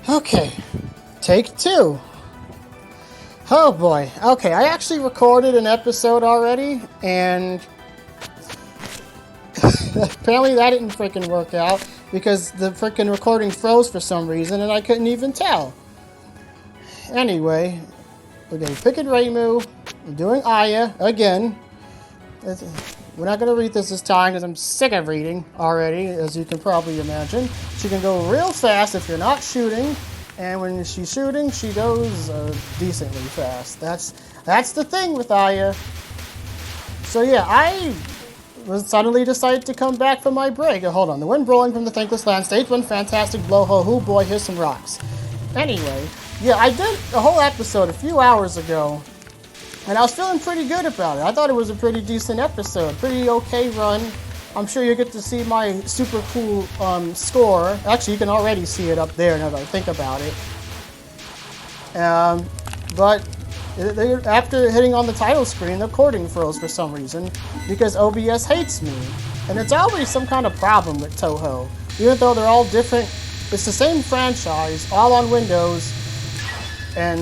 Okay, take two. Oh boy. Okay, I actually recorded an episode already, and apparently that didn't freaking work out because the freaking recording froze for some reason, and I couldn't even tell. Anyway, we're getting picking Reimu. We're doing Aya again. We're not going to read this time because I'm sick of reading already, as you can probably imagine. She can go real fast if you're not shooting, and when she's shooting, she goes decently fast. That's the thing with Aya. So yeah, I suddenly decided to come back from my break. Hold on. The wind rolling from the thankless land. Stage 1, fantastic. Blow ho hoo boy, here's some rocks. Anyway, yeah, I did a whole episode a few hours ago, and I was feeling pretty good about it. I thought it was a pretty decent episode. Pretty okay run. I'm sure you get to see my super cool score. Actually, you can already see it up there now that I think about it. But after hitting on the title screen, the recording froze for some reason because OBS hates me. And it's always some kind of problem with Touhou. Even though they're all different, it's the same franchise, all on Windows, and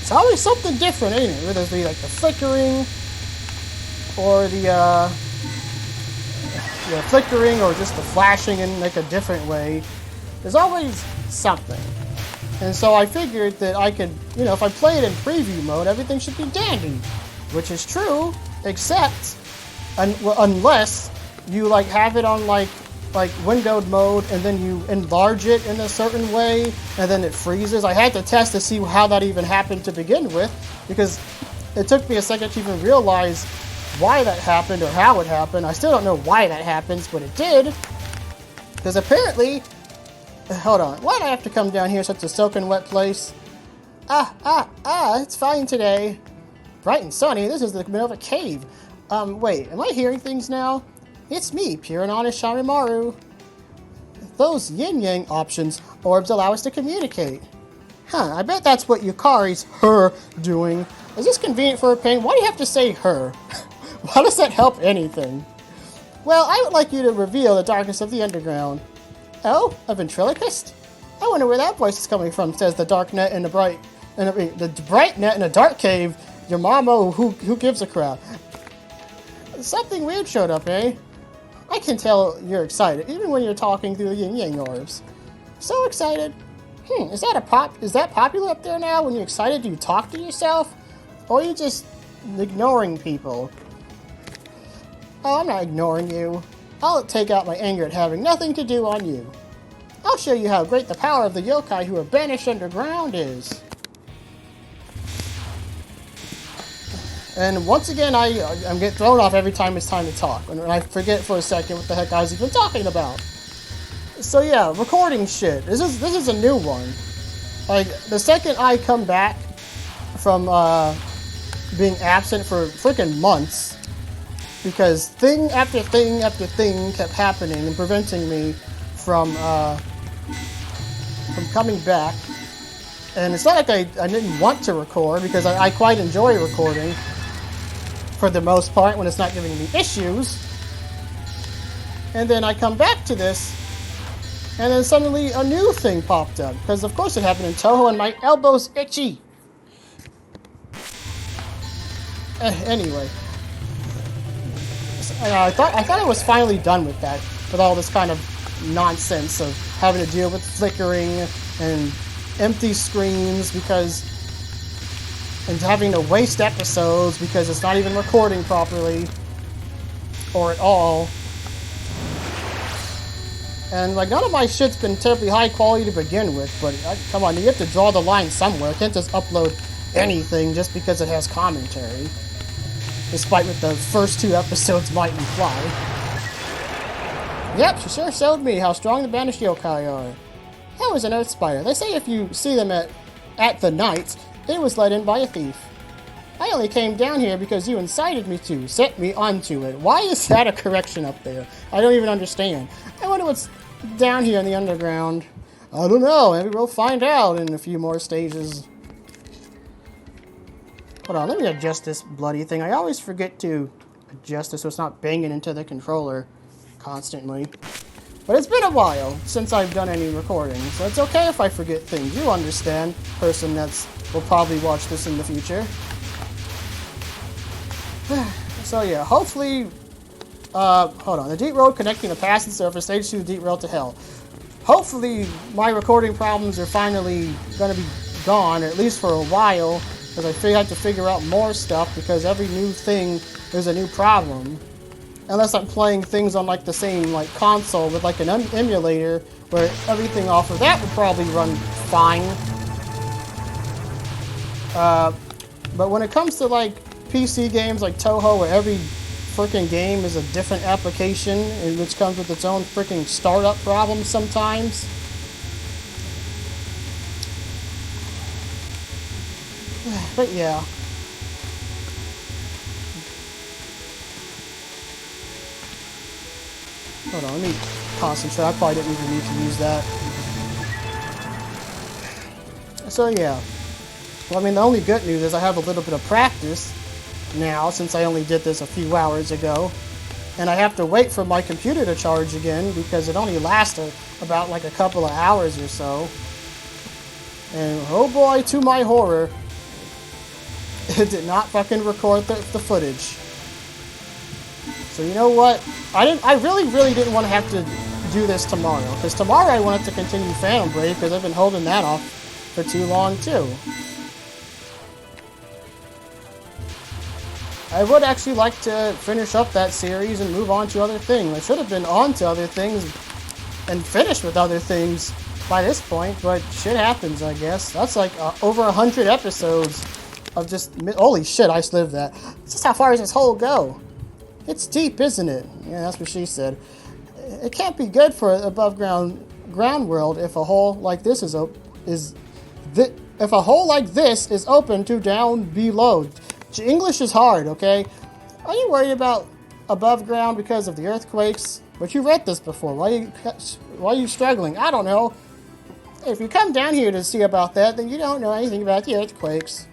it's always something different, ain't it? Whether it be like the flickering, or the flickering, or just the flashing in like a different way. There's always something. And so I figured that I could, if I play it in preview mode, everything should be dandy. Which is true, except, unless you like have it on like windowed mode, and then you enlarge it in a certain way, and then it freezes. I had to test to see how that even happened to begin with, because it took me a second to even realize why that happened or how it happened. I still don't know why that happens, but it did. Because apparently... Hold on. Why do I have to come down here such a soaking wet place? It's fine today. Bright and sunny. This is the middle of a cave. Wait, am I hearing things now? It's me, pure and honest Sharimaru. Those yin-yang options orbs allow us to communicate. I bet that's what Yukari's her doing. Is this convenient for a pain? Why do you have to say her? Why does that help anything? Well, I would like you to reveal the darkness of the underground. Oh, a ventriloquist? I wonder where that voice is coming from, says the dark net in the bright net in a dark cave. Your mama, who gives a crap? Something weird showed up, eh? I can tell you're excited, even when you're talking through the yin-yang orbs. So excited. Is that popular up there now? When you're excited, do you talk to yourself? Or are you just ignoring people? Oh, I'm not ignoring you. I'll take out my anger at having nothing to do on you. I'll show you how great the power of the yokai who are banished underground is. And once again, I'm getting thrown off every time it's time to talk. And I forget for a second what the heck I was even talking about. So yeah, recording shit. This is a new one. Like, the second I come back from being absent for freaking months, because thing after thing after thing kept happening and preventing me from coming back. And it's not like I didn't want to record, because I quite enjoy recording for the most part when it's not giving me issues. And then I come back to this, and then suddenly a new thing popped up, because of course it happened in Touhou and my elbow's itchy. Anyway. I thought I was finally done with that, with all this kind of nonsense of having to deal with flickering and empty screens and having to waste episodes because it's not even recording properly or at all. And like, none of my shit's been terribly high quality to begin with, but come on, you have to draw the line somewhere. You can't just upload anything just because it has commentary, despite what the first 2 episodes might imply. Yep, she sure showed me how strong the banished yokai are. That was an earth spider. They say if you see them at the night, it was let in by a thief. I only came down here because you incited me to, set me onto it. Why is that a correction up there? I don't even understand. I wonder what's down here in the underground. I don't know, maybe we'll find out in a few more stages. Hold on, let me adjust this bloody thing. I always forget to adjust it so it's not banging into the controller constantly. But it's been a while since I've done any recording, so it's okay if I forget things. You understand, person will probably watch this in the future. So yeah, hopefully, hold on. The deep road connecting the past and surface, stage 2, deep road to hell. Hopefully, my recording problems are finally going to be gone, at least for a while, because I have to figure out more stuff, because every new thing, there's a new problem. Unless I'm playing things on like the same like console with like an emulator, where everything off of that would probably run fine. But when it comes to like PC games like Touhou, where every freaking game is a different application, and which comes with its own freaking startup problems sometimes. But yeah. Hold on, let me concentrate. I probably didn't even need to use that. So yeah. Well, I mean, the only good news is I have a little bit of practice now, since I only did this a few hours ago. And I have to wait for my computer to charge again, because it only lasts about like a couple of hours or so. And oh boy, to my horror, it did not fucking record the footage. So you know what? I really didn't want to have to do this tomorrow, because tomorrow I wanted to continue Phantom Brave, because I've been holding that off for too long too. I would actually like to finish up that series and move on to other things. I should have been on to other things and finished with other things by this point, but shit happens, I guess. That's like over 100 episodes of just... Holy shit, I lived that. Just how far does this hole go? It's deep, isn't it? Yeah, that's what she said. It can't be good for above ground world if a hole like this is if a hole like this is open to down below. English is hard, okay? Are you worried about above ground because of the earthquakes? But you read this before. Why are you struggling? I don't know. If you come down here to see about that, then you don't know anything about the earthquakes.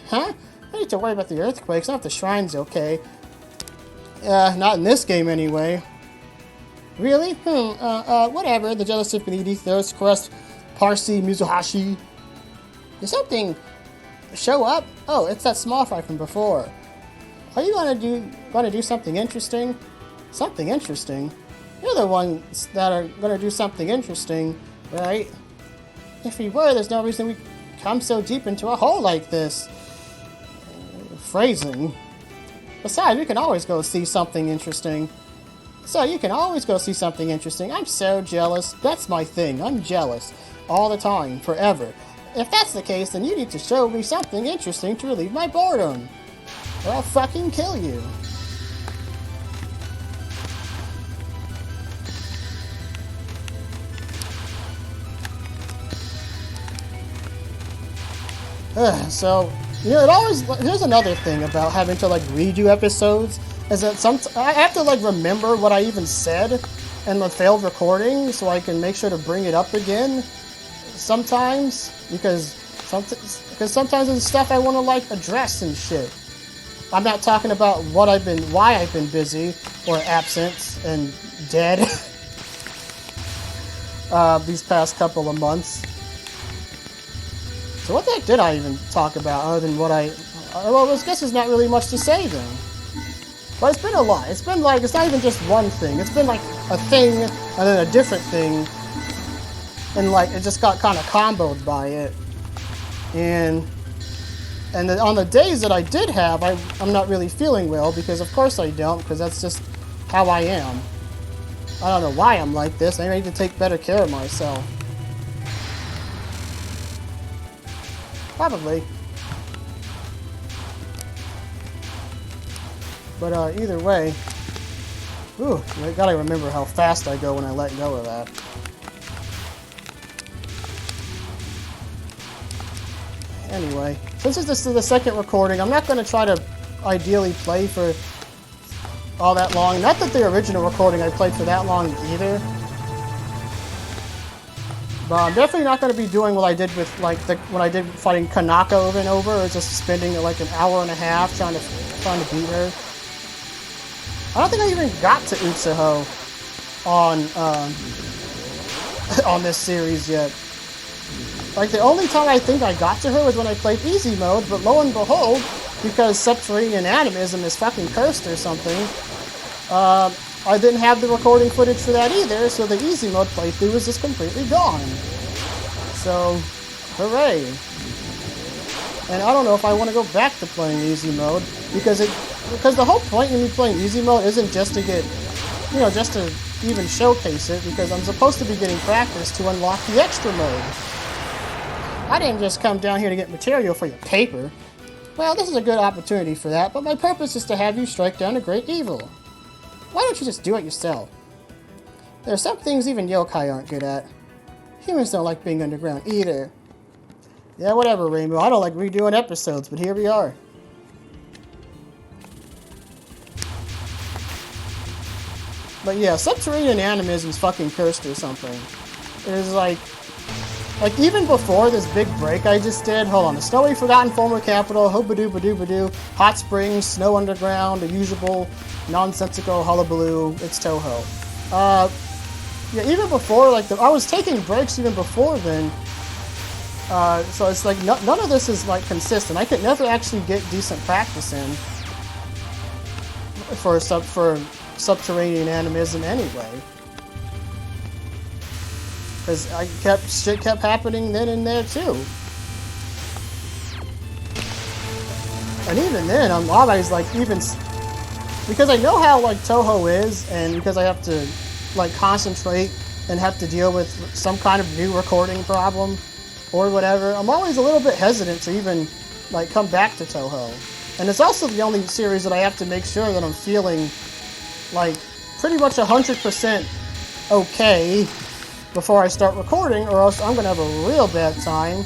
Huh? I need to worry about the earthquakes, not the shrines, okay? Not in this game, anyway. Really? Whatever. The jealous Symphony, Thirst Crust, Parsi, Mizuhashi. Did something show up? Oh, it's that small fry from before. Are you going to do something interesting? Something interesting? You're the ones that are going to do something interesting, right? If we were, there's no reason we come so deep into a hole like this. Phrasing. Besides, we can always go see something interesting. I'm so jealous. That's my thing. I'm jealous. All the time. Forever. If that's the case, then you need to show me something interesting to relieve my boredom. Or I'll fucking kill you. So, you know, here's another thing about having to, like, redo episodes, is that I have to, like, remember what I even said in the failed recording, so I can make sure to bring it up again sometimes, because sometimes there's stuff I want to, like, address and shit. I'm not talking about why I've been busy, or absent, and dead, these past couple of months. So what the heck did I even talk about other than what I guess there's not really much to say then. But it's been a lot. It's been like, it's not even just one thing. It's been like a thing and then a different thing. And like, it just got kind of comboed by it. And then on the days that I did have, I'm not really feeling well, because of course I don't, because that's just how I am. I don't know why I'm like this. I need to take better care of myself. Probably. But either way, ooh, I gotta remember how fast I go when I let go of that. Anyway, since this is the second recording, I'm not going to try to ideally play for all that long. Not that the original recording I played for that long either. But I'm definitely not going to be doing what I did with, like, when I did fighting Kanaka over and over, or just spending like an hour and a half trying to beat her. I don't think I even got to Utsuho. on on this series yet. Like, the only time I think I got to her was when I played easy mode, but lo and behold, because Subterranean Animism is fucking cursed or something, I didn't have the recording footage for that either, so the easy mode playthrough was just completely gone. So, hooray. And I don't know if I want to go back to playing easy mode, because the whole point of me playing easy mode isn't just to get, you know, just to even showcase it, because I'm supposed to be getting practice to unlock the extra mode. I didn't just come down here to get material for your paper. Well, this is a good opportunity for that, but my purpose is to have you strike down a great evil. Why don't you just do it yourself? There are some things even yokai aren't good at. Humans don't like being underground either. Yeah, whatever, Rainbow. I don't like redoing episodes, but here we are. But yeah, Subterranean Animism is fucking cursed or something. It is like even before this big break I just did, hold on, the snowy forgotten former capital, hoobadoo-badoo-badoo, hot springs, snow underground, the usual nonsensical hullabaloo, it's Touhou. Yeah, even before, like, I was taking breaks even before then, so it's like, none of this is, like, consistent. I could never actually get decent practice in for Subterranean Animism anyway. Because shit kept happening then and there too. And even then, I'm always like, because I know how like Touhou is, and because I have to like concentrate and have to deal with some kind of new recording problem or whatever, I'm always a little bit hesitant to even like come back to Touhou. And it's also the only series that I have to make sure that I'm feeling like pretty much 100% okay before I start recording, or else I'm going to have a real bad time.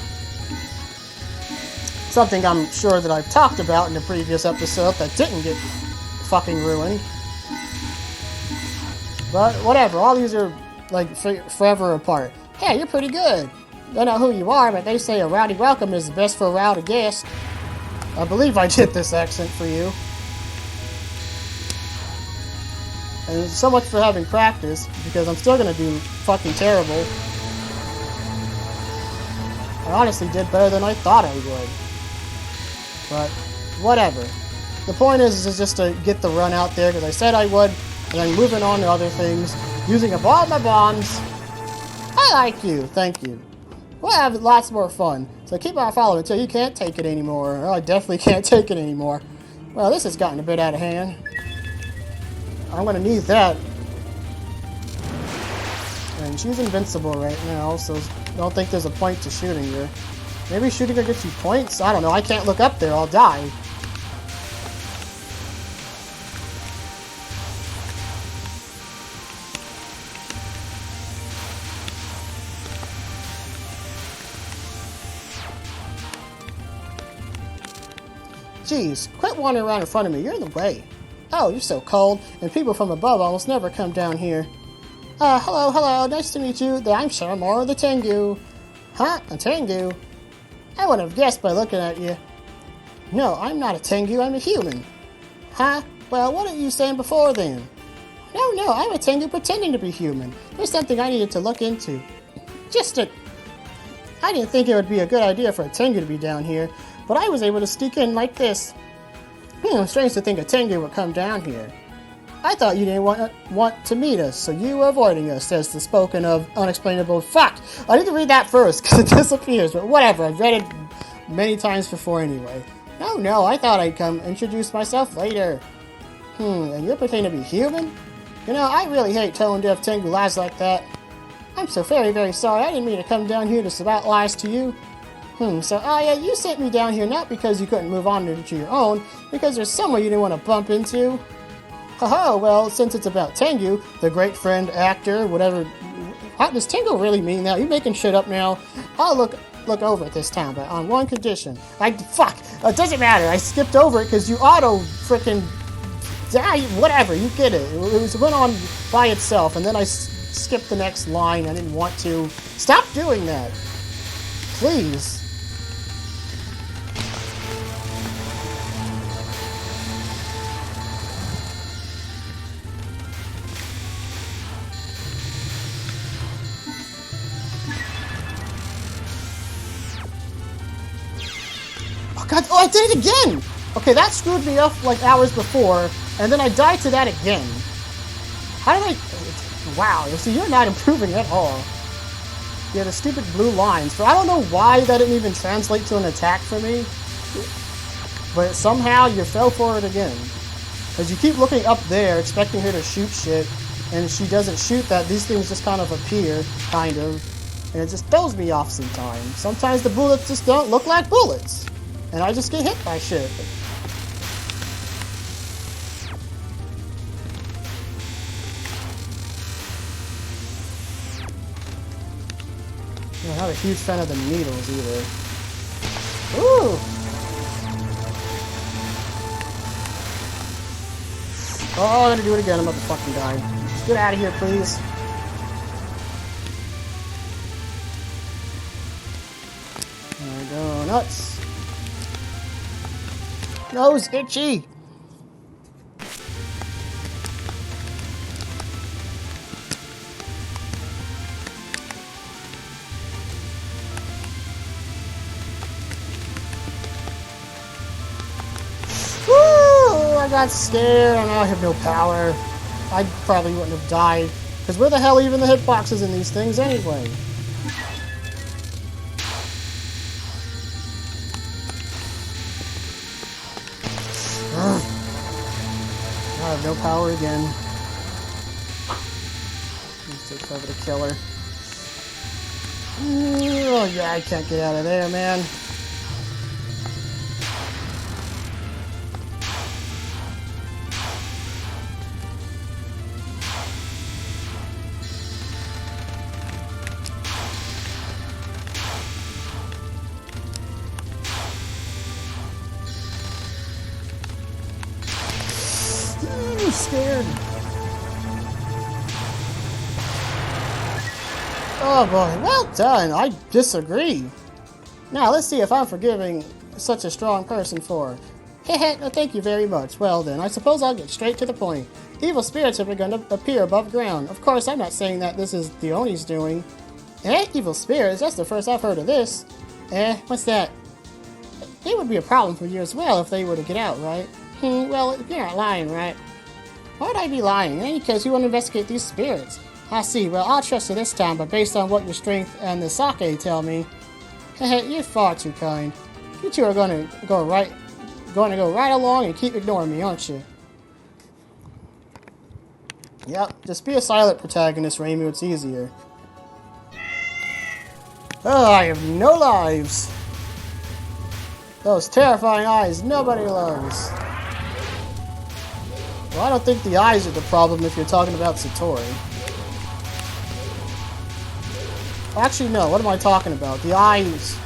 Something I'm sure that I've talked about in the previous episode that didn't get fucking ruined. But whatever, all these are like forever apart. Hey, you're pretty good. Don't know who you are, but they say a rowdy welcome is the best for a rowdy guest. I believe I did this accent for you. And so much for having practice, because I'm still going to do fucking terrible. I honestly did better than I thought I would. But, whatever. The point is just to get the run out there, because I said I would, and then moving on to other things, using up all my bombs. I like you, thank you. We'll have lots more fun, so keep on following until you can't take it anymore. Well, I definitely can't take it anymore. Well, this has gotten a bit out of hand. I'm gonna need that. And she's invincible right now, so I don't think there's a point to shooting her. Maybe shooting her gets you points? I don't know, I can't look up there, I'll die. Jeez, quit wandering around in front of me, you're in the way. Oh, you're so cold, and people from above almost never come down here. Hello, nice to meet you. I'm Sharamora the Tengu. Huh? A Tengu? I would have guessed by looking at you. No, I'm not a Tengu, I'm a human. Huh? Well, what are you saying before then? No, I'm a Tengu pretending to be human. There's something I needed to look into. I didn't think it would be a good idea for a Tengu to be down here, but I was able to sneak in like this. Strange to think a Tengu would come down here. I thought you didn't want to meet us, so you were avoiding us, says the spoken of unexplainable fuck. I need to read that first, because it disappears, but whatever, I've read it many times before anyway. No, I thought I'd come introduce myself later. And you're pretending to be human? You know, I really hate tone deaf Tengu lies like that. I'm so very, very sorry, I didn't mean to come down here to spout lies to you. Yeah, you sent me down here not because you couldn't move on to your own, because there's someone you didn't want to bump into. Haha, well, since it's about Tengu, the great friend, actor, whatever. Does Tengu really mean that? You making shit up now? I'll look over it this time, but on one condition. Fuck! It doesn't matter, I skipped over it because you auto-frickin' die, whatever, you get it. It went on by itself, and then I skipped the next line. I didn't want to. Stop doing that. Please. I did it again! Okay, that screwed me up like hours before, and then I died to that again. How did I... Wow, see, you're not improving at all. Yeah, the stupid blue lines. But I don't know why that didn't even translate to an attack for me. But somehow you fell for it again. Because you keep looking up there, expecting her to shoot shit, and she doesn't shoot that. These things just kind of appear, kind of. And it just throws me off sometimes. Sometimes the bullets just don't look like bullets. And I just get hit by shit. I'm not a huge fan of the needles either. Ooh! Oh, I'm gonna do it again. I'm about to fucking die. Just get out of here, please. There we go. Nuts. Nose itchy. I got scared, and now I have no power. I probably wouldn't have died. Because where the hell are even the hitboxes in these things anyway? Ugh. I have no power again. Let's take cover to kill her. Oh yeah, I can't get out of there, man. I'm scared. Oh boy, well done. I disagree. Now let's see if I'm forgiving such a strong person for. Heh, no, thank you very much. Well then, I suppose I'll get straight to the point. Evil spirits have begun to appear above ground. Of course, I'm not saying that this is the Oni's doing. Evil spirits? That's the first I've heard of this. What's that? It would be a problem for you as well if they were to get out, right? Well, you're not lying, right? Why would I be lying? In any case, you want to investigate these spirits. I see. Well, I'll trust you this time, but based on what your strength and the sake tell me, you're far too kind. You two are going to go right along and keep ignoring me, aren't you? Yep. Just be a silent protagonist, Ramu. It's easier. Oh, I have no lives. Those terrifying eyes nobody loves. Well, I don't think the eyes are the problem if you're talking about Satori. Actually, no. What am I talking about? The eyes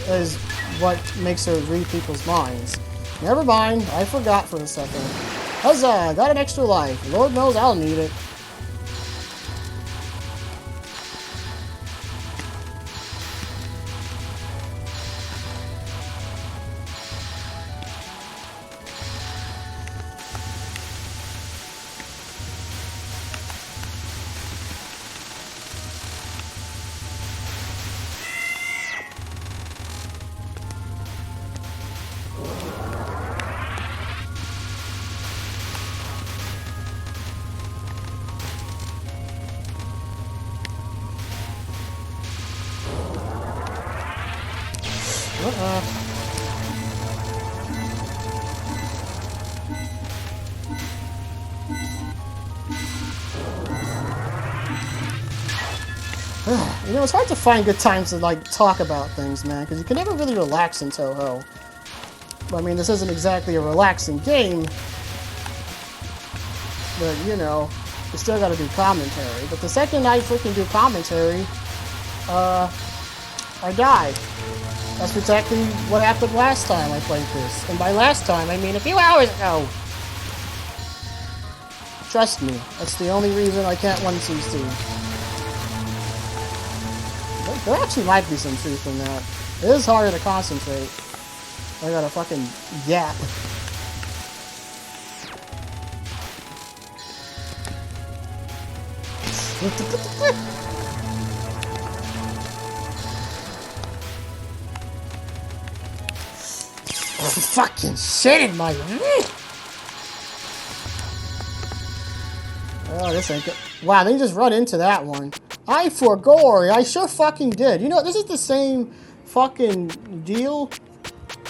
is what makes her read people's minds. Never mind. I forgot for a second. Huzzah! I got an extra life. Lord knows I'll need it. You know, it's hard to find good times to, like, talk about things, man, because you can never really relax in Touhou. I mean, this isn't exactly a relaxing game, but, you know, you still gotta do commentary. But the second I freaking do commentary, I die. That's exactly what happened last time I played this. And by last time, I mean a few hours ago. Trust me, that's the only reason I can't 1cc. There actually might be some truth in that. It is harder to concentrate. I gotta fucking yap. fucking shit in my... Oh, this ain't good. Wow, they just run into that one. I forgot. I sure fucking did. You know, this is the same fucking deal.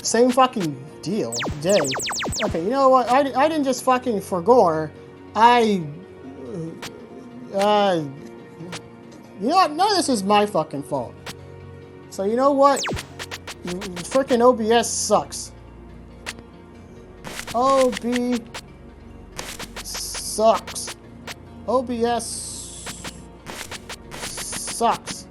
Same fucking deal. Day. Okay, you know what? I didn't just fucking forgot. You know what? None of this is my fucking fault. So you know what? Frickin' OBS sucks. OB sucks. OBS sucks.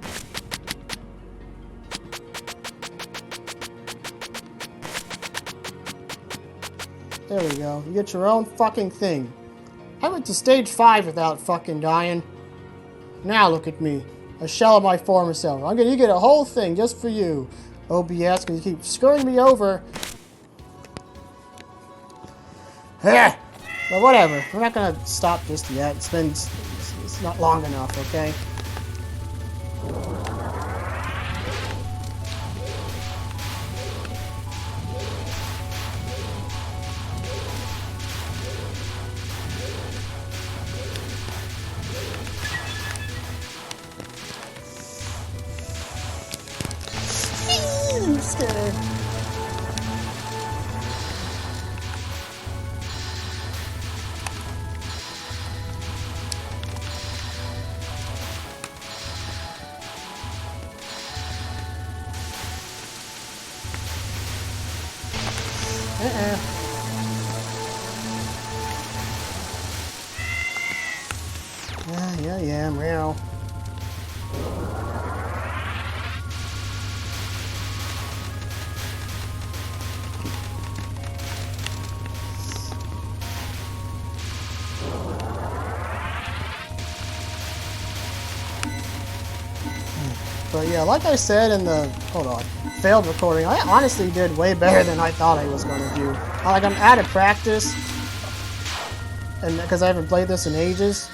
There we go. You get your own fucking thing. I went to stage 5 without fucking dying. Now look at me. A shell of my former self. You get a whole thing just for you, OBS, because you keep screwing me over. But whatever. We're not gonna stop just yet. It's not long enough, okay? I'm scared. Yeah, meow. But yeah, like I said in the failed recording, I honestly did way better than I thought I was going to do. Like, I'm out of practice, and because I haven't played this in ages,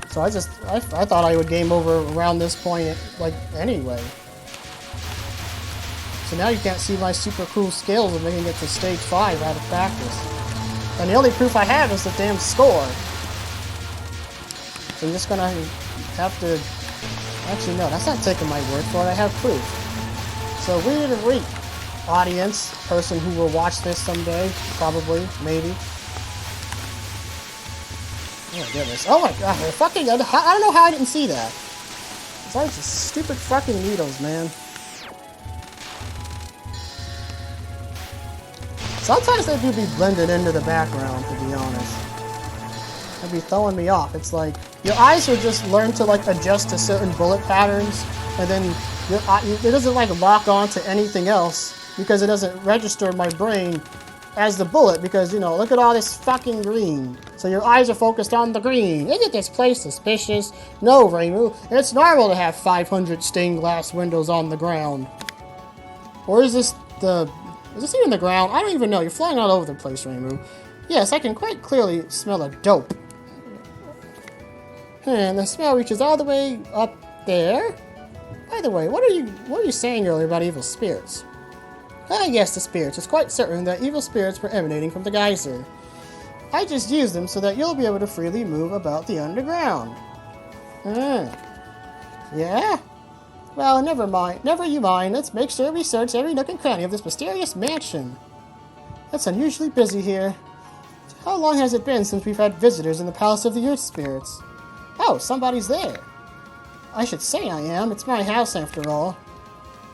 so I thought I would game over around this point, like, anyway. So now you can't see my super cool skills of making it to stage 5 out of practice. And the only proof I have is the damn score. So I'm just gonna have to... Actually, no, that's not taking my word for it. I have proof. So read it and read. Audience, person who will watch this someday, probably, maybe. Oh my goodness. Oh my god, fucking... I don't know how I didn't see that. It's like just stupid fucking needles, man. Sometimes they do be blended into the background, to be honest. They'd be throwing me off. It's like, your eyes will just learn to, like, adjust to certain bullet patterns, and then it doesn't, like, lock on to anything else, because it doesn't register in my brain as the bullet, because, you know, look at all this fucking green. So your eyes are focused on the green. Isn't this place suspicious? No, Reimu. It's normal to have 500 stained glass windows on the ground. Or is this even the ground? I don't even know. You're flying all over the place, Reimu. Yes, I can quite clearly smell a dope. And the smell reaches all the way up there. By the way, what were you saying earlier about evil spirits? Yes, the spirits. It's quite certain that evil spirits were emanating from the geyser. I just used them so that you'll be able to freely move about the underground. Yeah? Well, never mind. Never you mind. Let's make sure we search every nook and cranny of this mysterious mansion. It's unusually busy here. How long has it been since we've had visitors in the Palace of the Earth Spirits? Oh, somebody's there. I should say I am. It's my house, after all.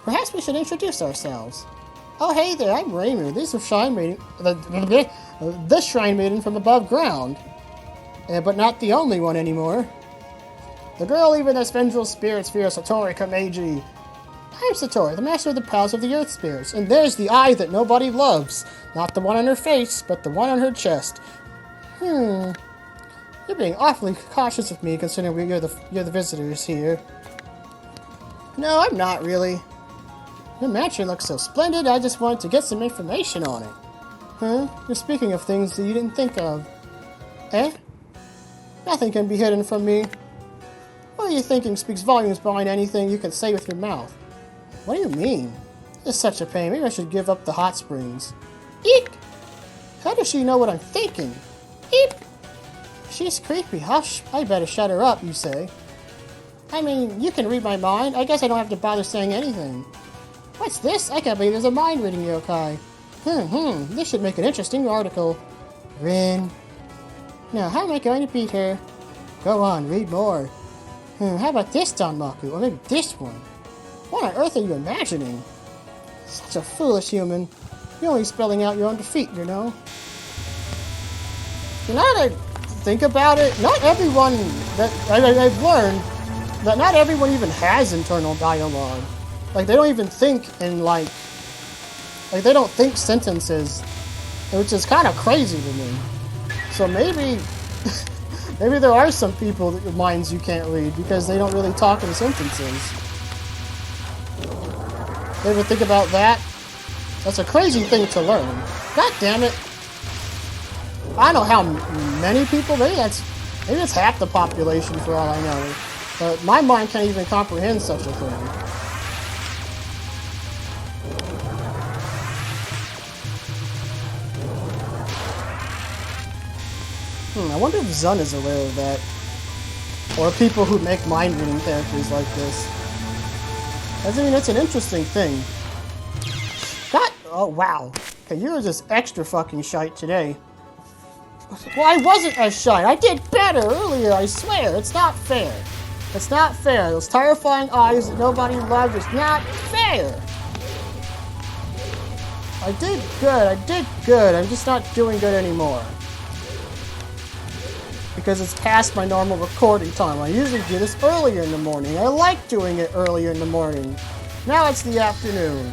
Perhaps we should introduce ourselves. Oh, hey there, I'm Reimu. This is Shrine Maiden. This Shrine Maiden from above ground. But not the only one anymore. The girl even has vengeful spirits fear Satori Kameji. I'm Satori, the master of the Palace of the Earth Spirits, and there's the eye that nobody loves. Not the one on her face, but the one on her chest. You're being awfully cautious of me, considering you're the visitors here. No, I'm not really. Your mansion looks so splendid, I just wanted to get some information on it. Huh? You're speaking of things that you didn't think of. Eh? Nothing can be hidden from me. What are you thinking speaks volumes behind anything you can say with your mouth? What do you mean? It's such a pain. Maybe I should give up the hot springs. Eek! How does she know what I'm thinking? Eep! She's creepy. I better shut her up, you say. I mean, you can read my mind. I guess I don't have to bother saying anything. What's this? I can't believe there's a mind-reading yokai. This should make an interesting article. Rin. Now, how am I going to beat her? Go on, read more. How about this, Danmaku? Or maybe this one? What on earth are you imagining? Such a foolish human. You're only spelling out your own defeat, you know? You know what I think about it? Not everyone that I've learned that not everyone even has internal dialogue. Like, they don't even think in, like they don't think sentences, which is kind of crazy to me. So maybe, maybe there are some people that minds you can't read because they don't really talk in sentences. You ever think about that? That's a crazy thing to learn. God damn it. I don't know how many people, maybe it's half the population for all I know. But my mind can't even comprehend such a thing. I wonder if Zun is aware of that. Or people who make mind-reading characters like this. I mean, it's an interesting thing. God, oh wow. Okay, you're just extra fucking shite today. Well, I wasn't as shite. I did better earlier, I swear. It's not fair. It's not fair. Those terrifying eyes that nobody loved is not fair. I did good. I'm just not doing good anymore. Because it's past my normal recording time. I usually do this earlier in the morning. I like doing it earlier in the morning. Now it's the afternoon.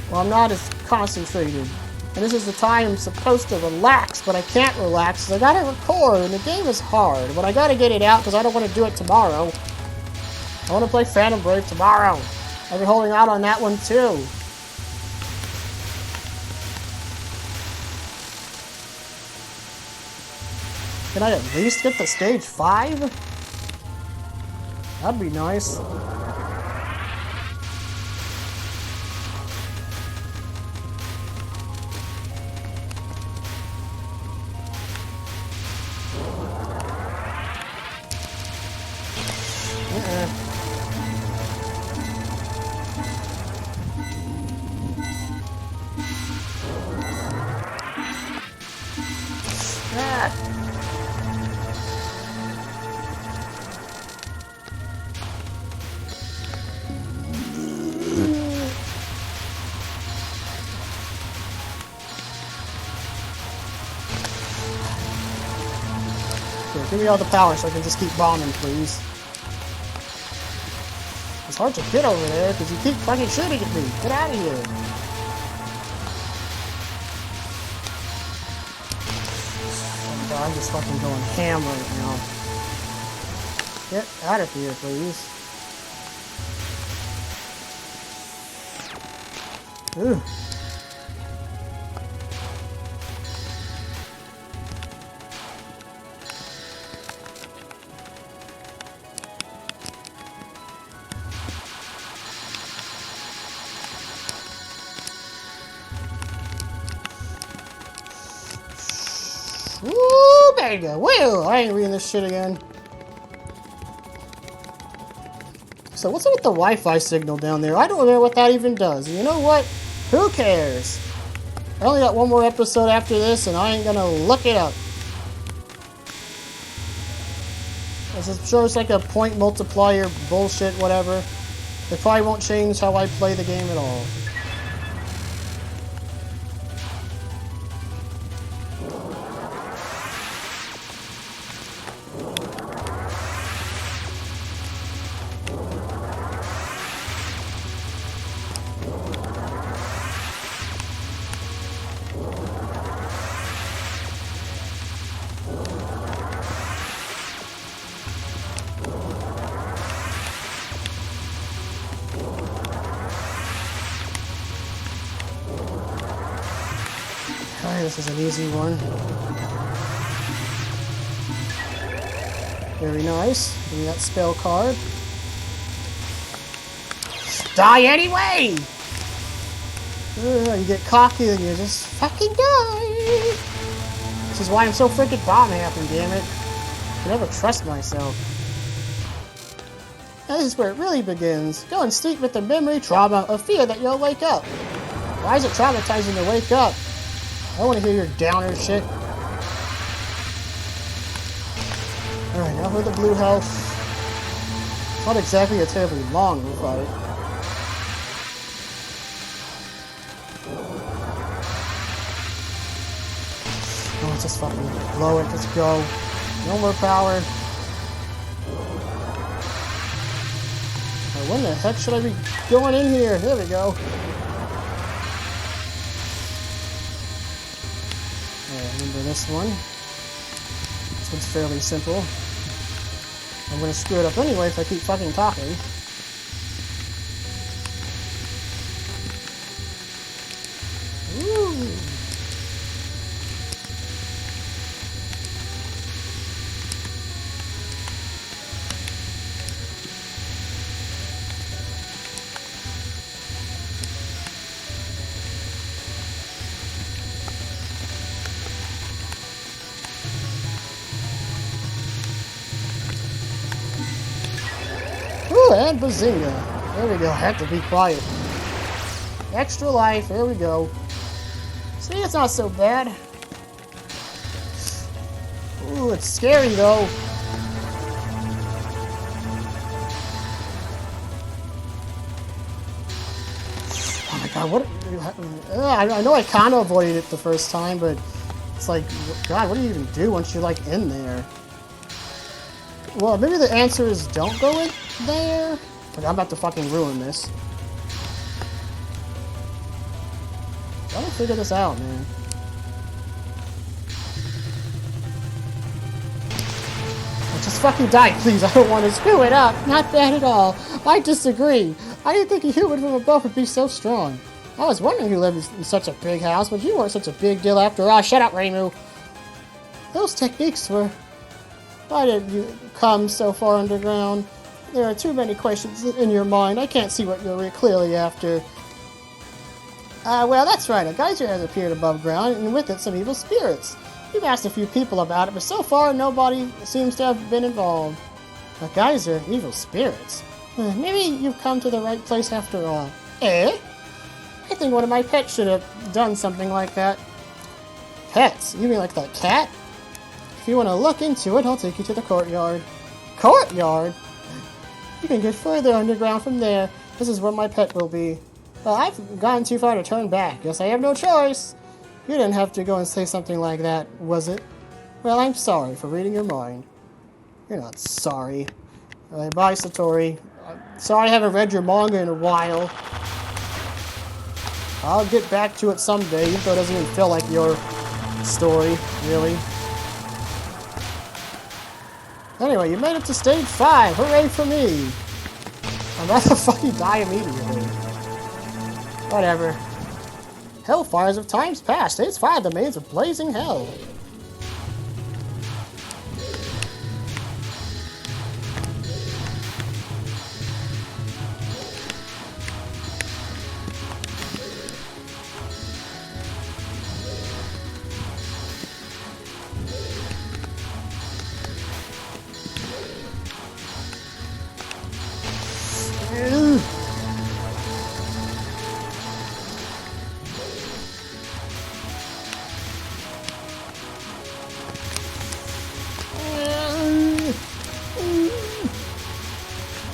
Well, I'm not as concentrated. And this is the time I'm supposed to relax, but I can't relax because I gotta record, and the game is hard. But I gotta get it out because I don't want to do it tomorrow. I want to play Phantom Brave tomorrow. I've been holding out on that one too. Can I at least get to stage 5? That'd be nice. Give me all the power so I can just keep bombing, please. It's hard to get over there because you keep fucking shooting at me. Get out of here. Oh God, I'm just fucking going ham right now. Get out of here, please. Ooh. Woo, baby! Woo! I ain't reading this shit again. So what's up with the Wi-Fi signal down there? I don't know what that even does. You know what? Who cares? I only got one more episode after this, and I ain't gonna look it up. I'm sure it's like a point multiplier bullshit, whatever. It probably won't change how I play the game at all. This is an easy one. Very nice. Give me that spell card. Die anyway! You get cocky and you just fucking die. This is why I'm so freaking bomb happy, damn it. I can never trust myself. Now this is where it really begins. Go and sleep with the memory trauma of fear that you'll wake up. Why is it traumatizing to wake up? I want to hear your downer shit. Alright, now for the blue health. Not exactly a terribly long fight. Oh, just fucking blow it. Let's go. No more power. Right, when the heck should I be going in here? There we go. Alright, remember this one. This one's fairly simple. I'm gonna screw it up anyway if I keep fucking talking. Woo! Ooh, and bazinga. There we go. I have to be quiet. Extra life. There we go. See, it's not so bad. Ooh, it's scary though. Oh my god, what? I know I kind of avoided it the first time, but it's like, god, what do you even do once you're like in there? Well, maybe the answer is don't go in there. Like, I'm about to fucking ruin this. Try to figure this out, man. Just fucking die, please. I don't want to screw it up. Not bad at all. I disagree. I didn't think a human from above would be so strong. I was wondering who lived in such a big house, but you weren't such a big deal after all. Shut up, Reimu. Those techniques were... Why did you come so far underground? There are too many questions in your mind. I can't see what you're clearly after. Well, that's right. A geyser has appeared above ground, and with it some evil spirits. We've asked a few people about it, but so far nobody seems to have been involved. A geyser? Evil spirits? Maybe you've come to the right place after all. Eh? I think one of my pets should have done something like that. Pets? You mean like that cat? If you want to look into it, I'll take you to the courtyard. Courtyard? You can get further underground from there. This is where my pet will be. Well, I've gone too far to turn back. Guess I have no choice. You didn't have to go and say something like that, was it? Well, I'm sorry for reading your mind. You're not sorry. Bye, Satori. Sorry I haven't read your manga in a while. I'll get back to it someday, even though it doesn't even feel like your story, really. Anyway, you made it to stage 5. Hooray for me. I'm about to fucking die immediately. Whatever. Hellfires of times past. Stage 5, the maze of blazing hell.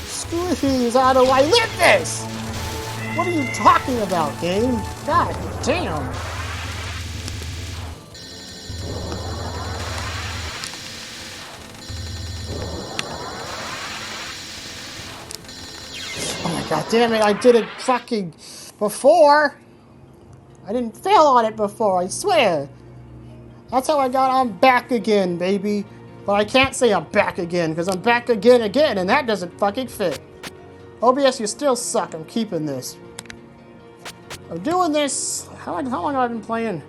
Squishies, how do I live this? What are you talking about, game? God damn. Oh my god damn it, I did it fucking before. I didn't fail on it before, I swear. That's how I got on back again, baby. But I can't say I'm back again, because I'm back again, and that doesn't fucking fit. OBS, you still suck. I'm keeping this. I'm doing this. How long have I been playing?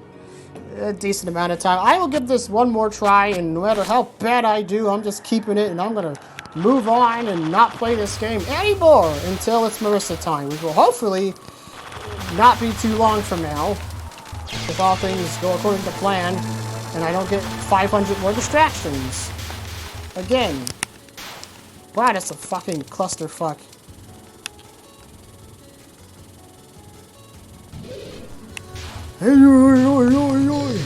A decent amount of time. I will give this one more try, and no matter how bad I do, I'm just keeping it, and I'm going to move on and not play this game anymore until it's Marissa time, which will hopefully not be too long from now, if all things go according to plan, and I don't get 500 more distractions. Again. Wow, that's a fucking clusterfuck. Hey, oi, oi, oi, oi.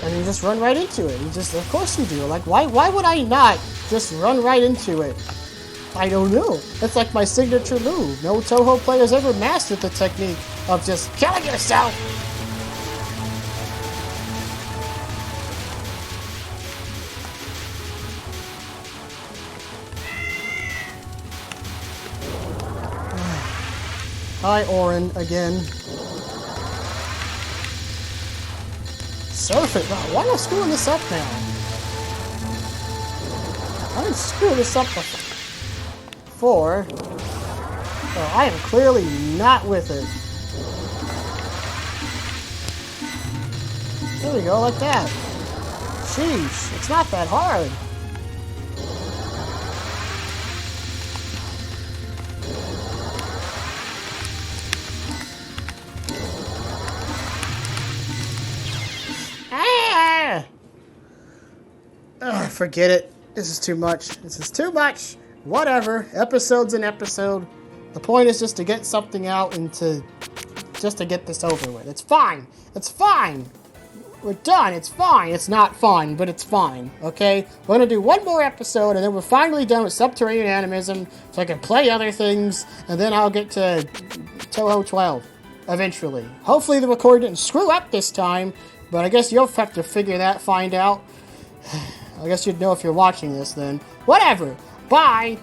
And you just run right into it. You just, of course you do. Like, why would I not just run right into it? I don't know. That's like my signature move. No Touhou player's ever mastered the technique of just killing yourself. Hi, Orin, again. Surf it. Why am I screwing this up now? I didn't screw this up before. Oh, I am clearly not with it. There we go, like that. Sheesh, it's not that hard. Ugh, forget it. This is too much. This is too much. Whatever. Episode's an episode. The point is just to get something out and just to get this over with. It's fine. It's fine. We're done. It's fine. It's not fun, but it's fine. Okay? We're gonna do one more episode and then we're finally done with Subterranean Animism so I can play other things and then I'll get to Touhou 12 eventually. Hopefully the recording didn't screw up this time, but I guess you'll have to figure that, find out. I guess you'd know if you're watching this then. Whatever. Bye.